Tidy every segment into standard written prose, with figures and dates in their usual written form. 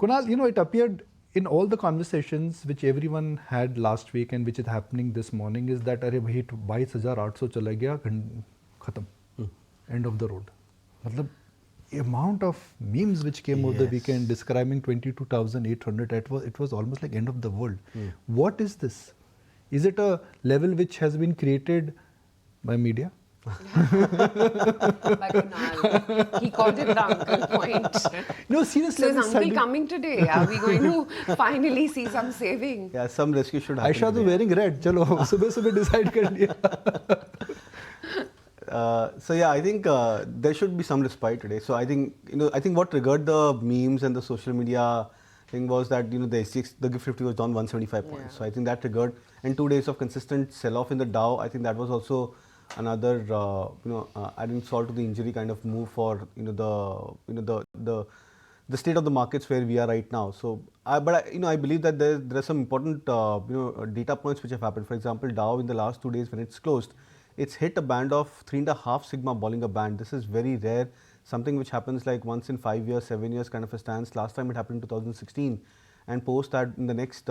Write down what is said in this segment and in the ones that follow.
Kunal, it appeared in all the conversations which everyone had last week and which is happening this morning is that अरे भाई 22,800 चला गया खत्म, end of the road. मतलब amount of memes which came over the weekend describing 22,800, it was almost like end of the world. What is this? Is it a level which has been created by media? By Kunal. He called it the uncle point. No, seriously. So is uncle coming today? Are we going to finally see some saving? Yeah, some rescue should happen. Aisha is wearing red. Chalo, subah decide kar liya. So yeah, I think there should be some respite today. So I think what triggered the memes and the social media thing was that the SGX, the GIFT 50 was down 175 points. So I think that triggered, and 2 days of consistent sell-off in the Dow. I think that was also another adding salt to the injury kind of move for the state of the markets where we are right now. So I believe that there are some important data points which have happened. For example, Dow in the last 2 days when it's closed, it's hit a band of 3.5 sigma Bollinger Band. This is very rare, something which happens like once in 5 years, 7 years kind of a stance. Last time it happened in 2016, and post that in the next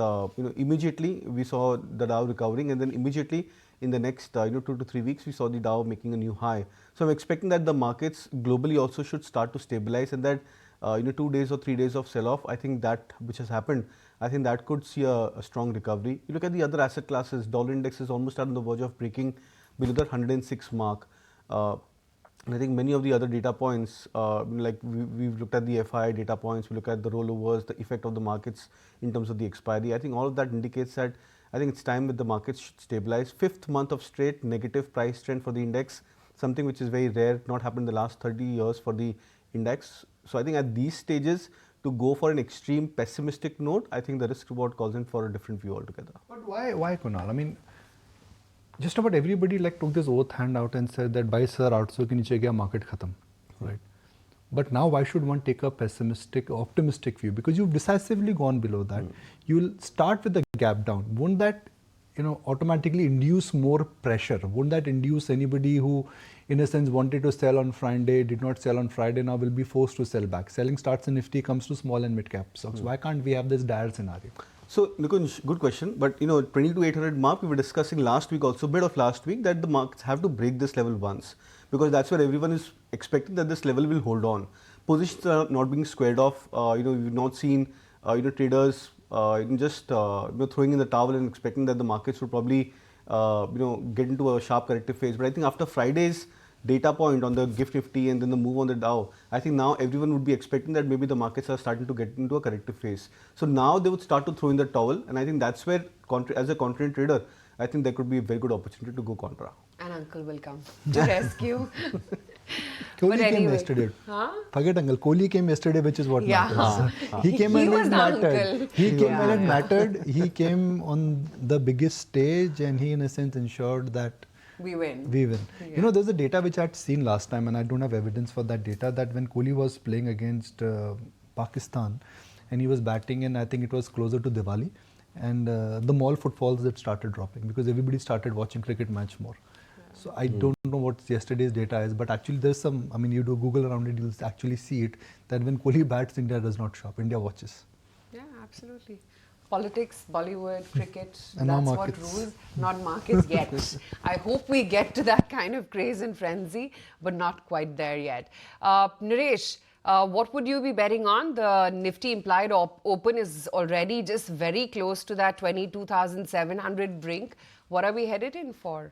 immediately we saw the Dow recovering, and then immediately in the next 2 to 3 weeks we saw the Dow making a new high. So I'm expecting that the markets globally also should start to stabilize, and that 2 days or 3 days of sell-off, I think that which has happened, I think that could see a strong recovery. You look at the other asset classes, dollar index is almost on the verge of breaking below that 106 mark. And I think many of the other data points, like we've looked at the FI data points, we look at the rollovers, the effect of the markets in terms of the expiry. I think all of that indicates that I think it's time that the markets should stabilize. 5th month of straight negative price trend for the index, something which is very rare, not happened in the last 30 years for the index. So I think at these stages, to go for an extreme pessimistic note, I think the risk reward calls in for a different view altogether. But why Kunal? I mean, just about everybody took this oath hand out and said that 22,800 ke niche gaya market khatam, right? But now why should one take a pessimistic, optimistic view? Because you've decisively gone below that. You'll start with the gap down. Won't that automatically induce more pressure? Won't that induce anybody who in a sense wanted to sell on Friday, did not sell on Friday, now will be forced to sell back? Selling starts in Nifty, comes to small and mid cap stocks. Why can't we have this dire scenario? So, Nikunj, good question. But 22,800 mark, we were discussing last week also, bit of last week, that the markets have to break this level once, because that's where everyone is expecting that this level will hold on. Positions are not being squared off. We've not seen traders just throwing in the towel and expecting that the markets would probably get into a sharp corrective phase. But I think after Friday's data point on the GIFT Nifty and then the move on the Dow, I think now everyone would be expecting that maybe the markets are starting to get into a corrective phase. So now they would start to throw in the towel, and I think that's where, as a contrarian trader, I think there could be a very good opportunity to go contra. And uncle will come to rescue. Kohli came yesterday. Forget uncle. Kohli came yesterday, which is what matters. He came and it mattered. He came and it mattered. He came on the biggest stage, and he in a sense ensured that we win. Yeah. There's a data which I had seen last time, and I don't have evidence for that data, that when Kohli was playing against Pakistan and he was batting, and I think it was closer to Diwali, and the mall footfalls that started dropping because everybody started watching cricket match more. So I don't know what yesterday's data is, but actually there's some, you do Google around it, you'll actually see it, that when Kohli bats, India does not shop, India watches. Yeah, absolutely. Politics, Bollywood, cricket, and that's what rules, not markets yet. I hope we get to that kind of craze and frenzy, but not quite there yet. Naresh, what would you be betting on? The Nifty implied open is already just very close to that 22,700 brink. What are we headed in for?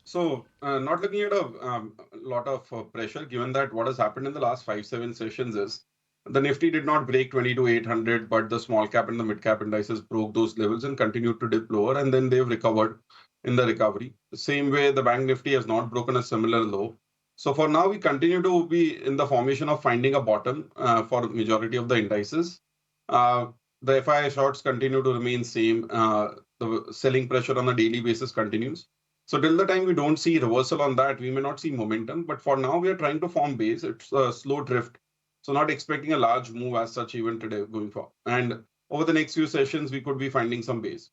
So, not looking at a lot of pressure, given that what has happened in the last 5-7 sessions is the Nifty did not break 22,800, but the small cap and the mid cap indices broke those levels and continued to dip lower, and then they've recovered in the recovery. The same way the Bank Nifty has not broken a similar low. So for now, we continue to be in the formation of finding a bottom for majority of the indices. The FI shorts continue to remain same. The selling pressure on a daily basis continues. So till the time we don't see reversal on that, we may not see momentum. But for now, we are trying to form base. It's a slow drift. So not expecting a large move as such even today going forward. And over the next few sessions, we could be finding some base.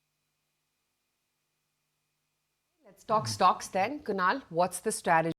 Let's talk stocks then. Kunal, what's the strategy?